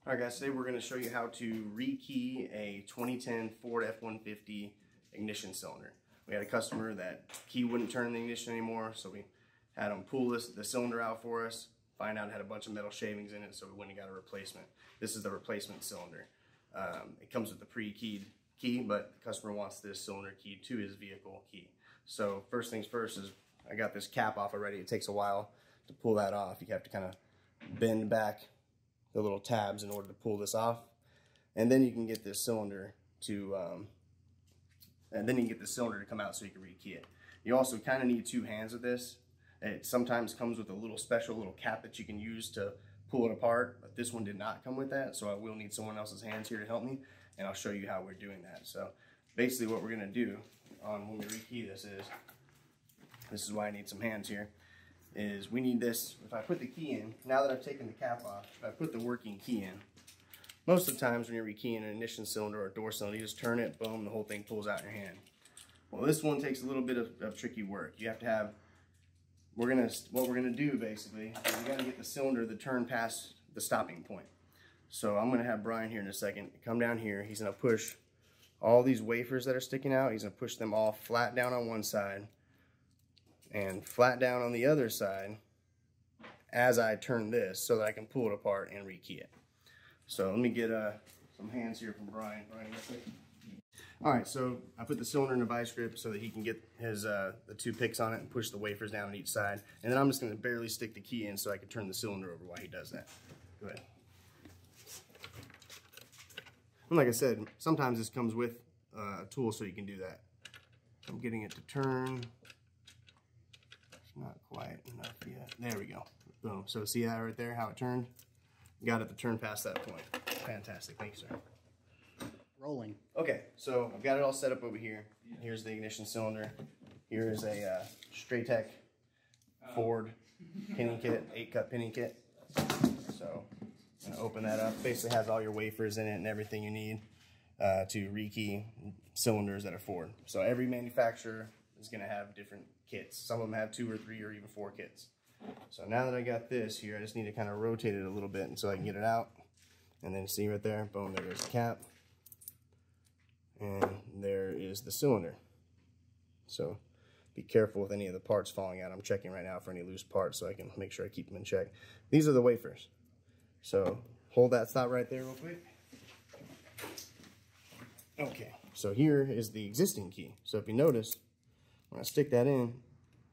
Alright guys, today we're going to show you how to rekey a 2010 Ford F-150 ignition cylinder. We had a customer that key wouldn't turn the ignition anymore, so we had them pull the cylinder out for us, find out it had a bunch of metal shavings in it, so we went and got a replacement. This is the replacement cylinder. It comes with the pre-keyed key, but the customer wants this cylinder keyed to his vehicle key. So first things first is I got this cap off already. It takes a while to pull that off. You have to kind of bend back the little tabs in order to pull this off, and then you can get this cylinder to come out so you can rekey it. You also kind of need two hands with this. It sometimes comes with a little special cap that you can use to pull it apart, but this one did not come with that, so I will need someone else's hands here to help me, and I'll show you how we're doing that. So basically what we're going to do when we rekey this is why I need some hands here, is we need this. If I put the key in, now that I've taken the cap off, if I put the working key in, most of the times when you're rekeying an ignition cylinder or a door cylinder, you just turn it, boom, the whole thing pulls out in your hand. Well, this one takes a little bit of tricky work. You have to have, what we're gonna do basically is we gotta get the cylinder to turn past the stopping point. So I'm gonna have Brian here in a second come down here. He's gonna push all these wafers that are sticking out. He's gonna push them all flat down on one side and flat down on the other side as I turn this so that I can pull it apart and rekey it. So let me get some hands here from Brian. Alright, so I put the cylinder in a vice grip so that he can get his the two picks on it and push the wafers down on each side. And then I'm just going to barely stick the key in so I can turn the cylinder over while he does that. Go ahead. And like I said, sometimes this comes with a tool so you can do that. I'm getting it to turn. Not quite enough yet. There we go. Boom. So see that right there, how it turned? Got it to turn past that point. Fantastic. Thank you, sir. Rolling. Okay, so I've got it all set up over here. Here's the ignition cylinder. Here is a Straytech Ford pinning kit, 8-cut pinning kit. So I'm going to open that up. Basically has all your wafers in it and everything you need to rekey cylinders that are Ford. So every manufacturer is going to have different kits. Some of them have 2 or 3 or even 4 kits. So now that I got this here, I just need to kind of rotate it a little bit until I can get it out. And then see right there, boom, there goes the cap. And there is the cylinder. So be careful with any of the parts falling out. I'm checking right now for any loose parts so I can make sure I keep them in check. These are the wafers. So hold that stop right there real quick. Okay, so here is the existing key. So if you notice, when I stick that in,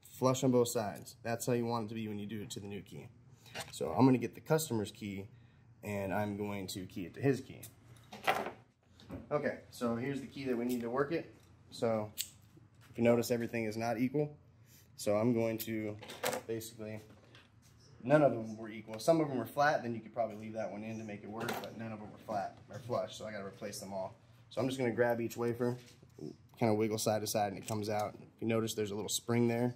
flush on both sides. That's how you want it to be when you do it to the new key. So I'm going to get the customer's key and I'm going to key it to his key. Okay, so here's the key that we need to work it. So if you notice, everything is not equal. So I'm going to basically, none of them were equal. Some of them were flat, then you could probably leave that one in to make it work, but none of them were flat or flush, so I got to replace them all. So I'm just going to grab each wafer, kind of wiggle side to side, and it comes out. If you notice, there's a little spring there.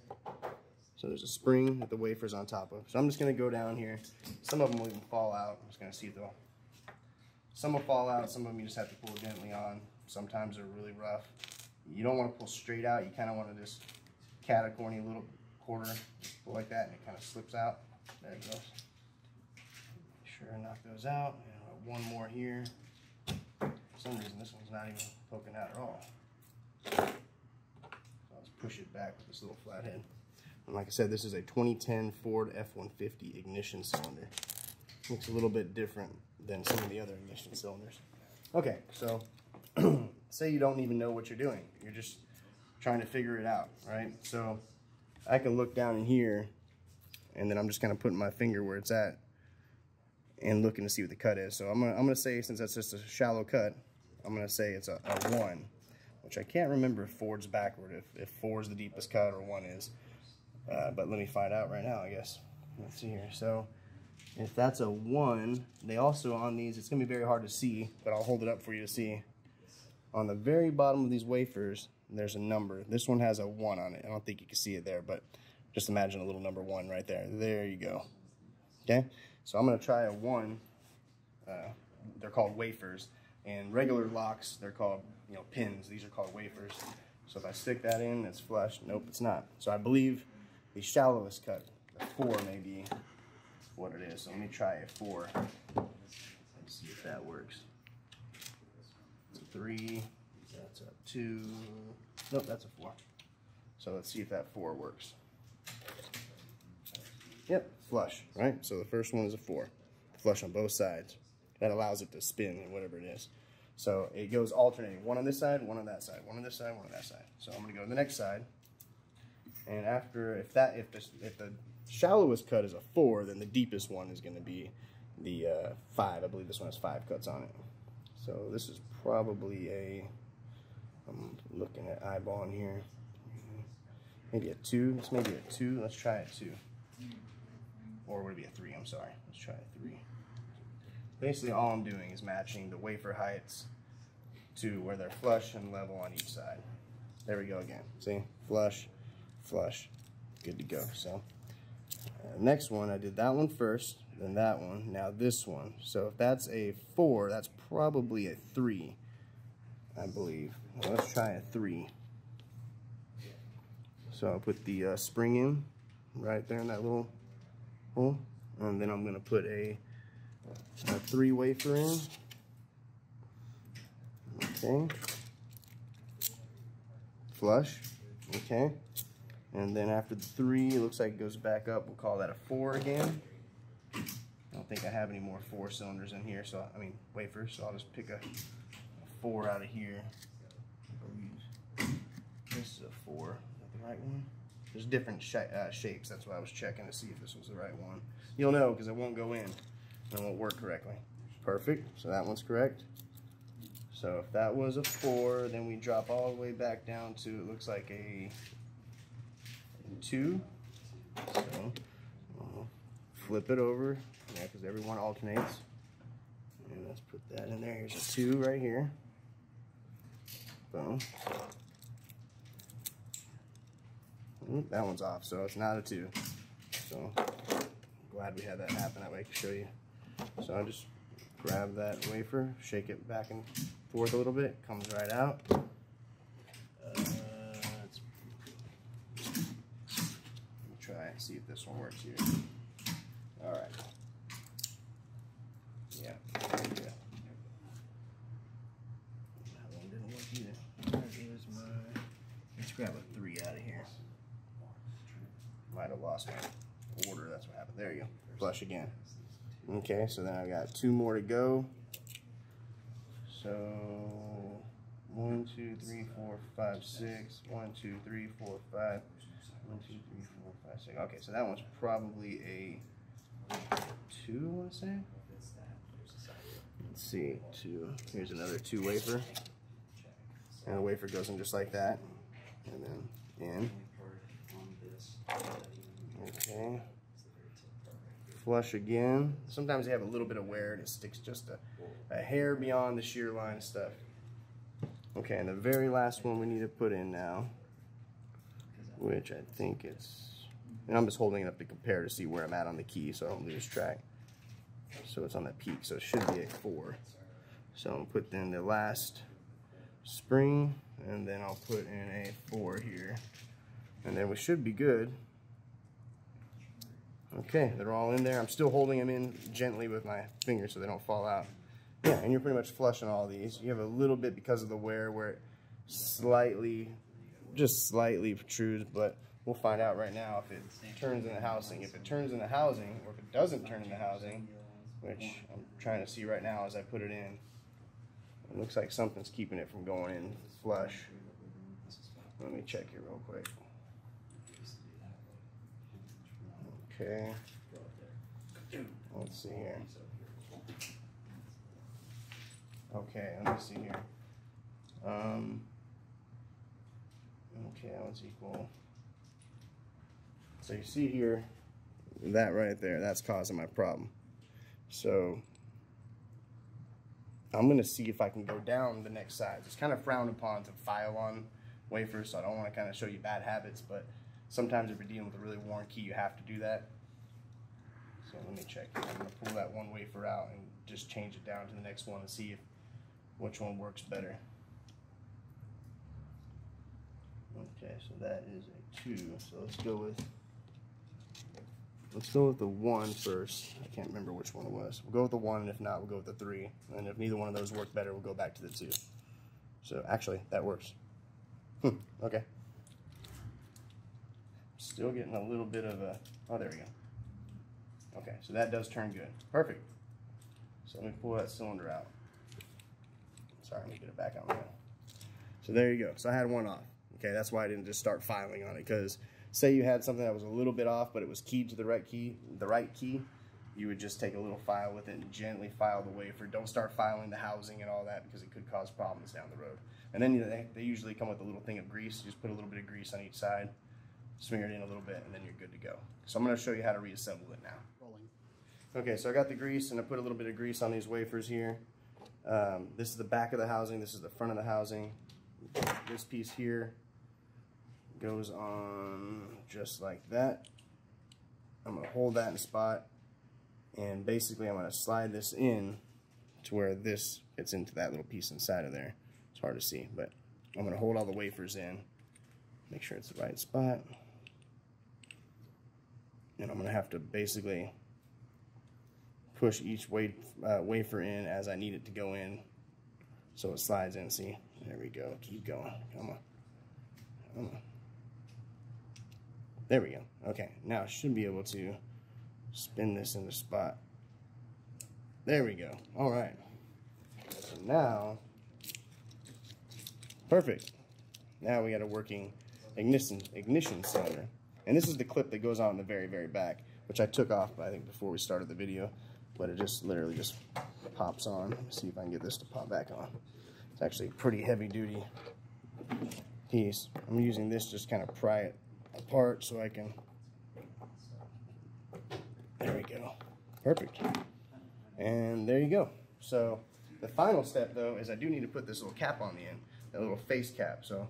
So there's a spring that the wafer's on top of. So I'm just going to go down here. Some of them will even fall out. I'm just going to see if they'll. Some will fall out. Some of them you just have to pull gently on. Sometimes they're really rough. You don't want to pull straight out. You kind of want to just cat-a-corny little quarter, pull like that, and it kind of slips out. There it goes. Make sure I knock those out. And one more here. For some reason, this one's not even poking out at all. So I'll just push it back with this little flathead. And like I said, this is a 2010 Ford F-150 ignition cylinder. Looks a little bit different than some of the other ignition cylinders. Okay, so say you don't even know what you're doing. You're just trying to figure it out, right? So I can look down in here, and then I'm just kind of putting my finger where it's at and looking to see what the cut is. So I'm gonna say, since that's just a shallow cut, I'm gonna say it's a 1, which I can't remember if Ford's backward, if 4 is the deepest cut or 1 is. But let me find out right now, I guess. Let's see here. So if that's a 1, they also on these, it's gonna be very hard to see, but I'll hold it up for you to see. On the very bottom of these wafers, there's a number. This one has a 1 on it. I don't think you can see it there, but just imagine a little number 1 right there. There you go. Okay, so I'm gonna try a 1. They're called wafers, and regular locks, they're called, pins. These are called wafers. So if I stick that in, it's flush. Nope, it's not. So I believe the shallowest cut, the 4 may be what it is. So let me try a 4. I Let's see if that works. It's a 3. That's a 2. Nope, that's a 4. So let's see if that 4 works. Yep, flush, right? So the first one is a 4. Flush on both sides. That allows it to spin and whatever it is. So it goes alternating. One on this side, one on that side. One on this side, one on that side. So I'm going to go to the next side. And after, if the shallowest cut is a 4, then the deepest one is going to be the 5. I believe this one has 5 cuts on it. So this is probably a, I'm looking at eyeballing here, maybe a 2. This may be a 2. Let's try a 2. Or would it be a 3? I'm sorry. Let's try a 3. Basically all I'm doing is matching the wafer heights to where they're flush and level on each side. There we go again. See? Flush, flush. Good to go. So next one, I did that one first, then that one, now this one. So if that's a 4, that's probably a 3, I believe. Well, let's try a 3. So I'll put the spring in right there in that little hole, and then I'm going to put a 3 wafer in. Okay. Flush. Okay. And then after the 3, it looks like it goes back up. We'll call that a 4 again. I don't think I have any more 4 cylinders in here, so I mean wafers. So I'll just pick a 4 out of here. I believe this is a 4. Is that the right one? There's different shapes. That's why I was checking to see if this was the right one. You'll know because it won't go in and it won't work correctly. Perfect. So that one's correct. So if that was a 4, then we drop all the way back down to, it looks like a 2. So we'll flip it over, yeah, because everyone alternates. And let's put that in there. Here's a 2 right here. Boom. That one's off, so it's not a 2. So glad we had that happen. That way I can show you. So I just grab that wafer, shake it back and forth a little bit, comes right out. Let's try and see if this one works here. All right. Yeah. That one didn't work either. There's my. Let's grab a 3 out of here. Might have lost my order. That's what happened. There you go. Flush again. Okay, so then I've got 2 more to go. So 1, 2, 3, 4, 5, 6. 1, 2, 3, 4, 5. 1, 2, 3, 4, 5, 6. Okay, so that one's probably a 2, I want to say. Let's see, 2. Here's another 2 wafer. And the wafer goes in just like that. And then in. Okay. Flush again. Sometimes they have a little bit of wear and it sticks just a hair beyond the shear line stuff. Okay, and the very last one we need to put in now, which I think it's, and I'm just holding it up to compare to see where I'm at on the key so I don't lose track. So it's on that peak, so it should be a 4. So I'll put in the last spring, and then I'll put in a 4 here, and then we should be good. Okay, they're all in there. I'm still holding them in gently with my fingers so they don't fall out. Yeah, and you're pretty much flushing all these. You have a little bit because of the wear where it slightly, just slightly protrudes, but we'll find out right now if it turns into housing. If it turns into housing, or if it doesn't turn into housing, which I'm trying to see right now as I put it in, it looks like something's keeping it from going in flush. Let me check here real quick. Okay, let's see here. Okay, let me see here. Okay, that one's equal. So you see here, that right there, that's causing my problem. So I'm gonna see if I can go down the next size. It's kind of frowned upon to file on wafers, so I don't want to kind of show you bad habits, but sometimes if you're dealing with a really worn key, you have to do that. So let me check. I'm going to pull that one wafer out and just change it down to the next one and see if which one works better. Okay, so that is a 2. So let's go with let's go with the 1 first. I can't remember which one it was. We'll go with the 1, and if not, we'll go with the 3. And if neither one of those work better, we'll go back to the 2. So actually, that works. Okay. Still getting a little bit of a, oh, there we go. Okay, so that does turn good. Perfect. So let me pull that cylinder out. Sorry, let me get it back on there. So there you go. So I had one off. Okay, that's why I didn't just start filing on it, because say you had something that was a little bit off, but it was keyed to the right key, you would just take a little file with it and gently file the wafer. Don't start filing the housing and all that, because it could cause problems down the road. And then they usually come with a little thing of grease. You just put a little bit of grease on each side, smear it in a little bit, and then you're good to go. So I'm going to show you how to reassemble it now. Rolling. Okay, so I got the grease, and I put a little bit of grease on these wafers here. This is the back of the housing. This is the front of the housing. This piece here goes on just like that. I'm going to hold that in a spot, and basically I'm going to slide this in to where this fits into that little piece inside of there. It's hard to see, but I'm going to hold all the wafers in, make sure it's the right spot, and I'm going to have to basically push each wafer in as I need it to go in so it slides in. See, there we go. Keep going. Come on. Come on. There we go. Okay, now I should be able to spin this in the spot. There we go. All right. So now, perfect. Now we got a working ignition cylinder. And this is the clip that goes on in the very, very back, which I took off, I think, before we started the video. But it just literally just pops on. Let me see if I can get this to pop back on. It's actually a pretty heavy duty piece. I'm using this just kind of pry it apart so I can, there we go. Perfect. And there you go. So the final step though is I do need to put this little cap on the end, that little face cap. So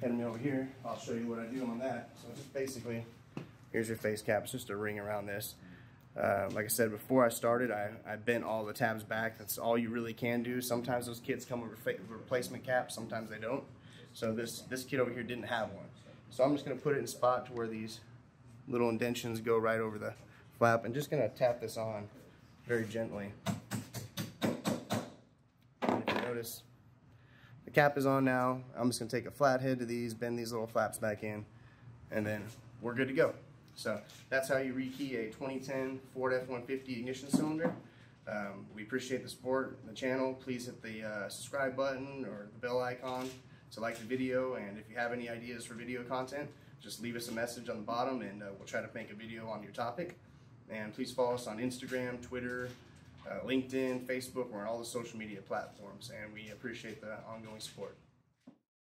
head me over here, I'll show you what I do on that. So just basically, here's your face cap. It's just a ring around this. Like I said before I started, I bent all the tabs back. That's all you really can do. Sometimes those kits come with replacement caps, sometimes they don't. So this kit over here didn't have one. So I'm just going to put it in a spot to where these little indentions go right over the flap, and just going to tap this on very gently. And if you notice, the cap is on now. I'm just going to take a flat head to these, bend these little flaps back in, and then we're good to go. So that's how you rekey a 2010 Ford F-150 ignition cylinder. We appreciate the support of the channel. Please hit the subscribe button or the bell icon to like the video, and if you have any ideas for video content, just leave us a message on the bottom, and we'll try to make a video on your topic. And please follow us on Instagram, Twitter, LinkedIn, Facebook. We're on all the social media platforms, and we appreciate the ongoing support.